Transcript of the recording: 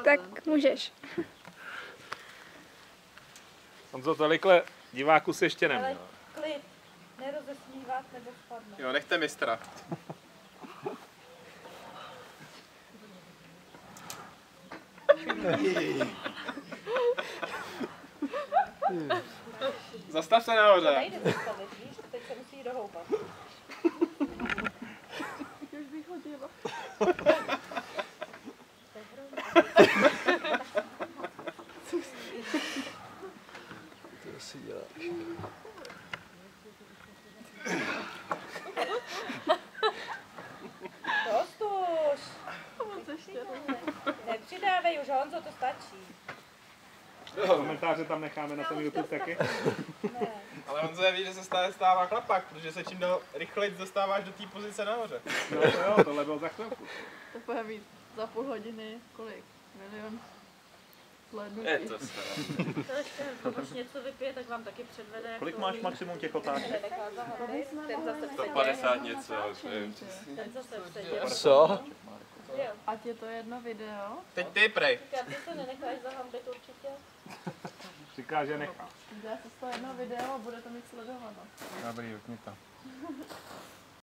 Tak můžeš. Honzo, tolikle diváků si ještě neměl. Ale klid, nerozesmívat nebo spadnout. Jo, nechte mistra. Zastav se nahoře. Nejde zastavit, víš, teď se musí dohoupat. Už bych hodila. To si děláš. Dost už. Nepřidávej už, Honzo, to stačí. Komentáře tam necháme na ten YouTube taky. Ne. Ale on se ví, že se stává chlapak, protože se čím dál rychleji dostáváš do té pozice nahoře. No to jo, tohle bylo za chvilku. To bude mít za půl hodiny kolik? Milion slednutí. Je to staré. To ještě už něco vypije, tak vám taky předvede. Jak Kolik to máš umí. maximum těch otáček? Nenechá zahambit, ten zase 150 něco, nevím. ten zase předěl. Co? Jo. Ať je to jedno video. Teď ty prej. Říkám, ty se nenecháš zahambit určitě. Říká, že nechá. Udělá se z toho jedno video a bude to mít sledováno. Dobrý, vypni to.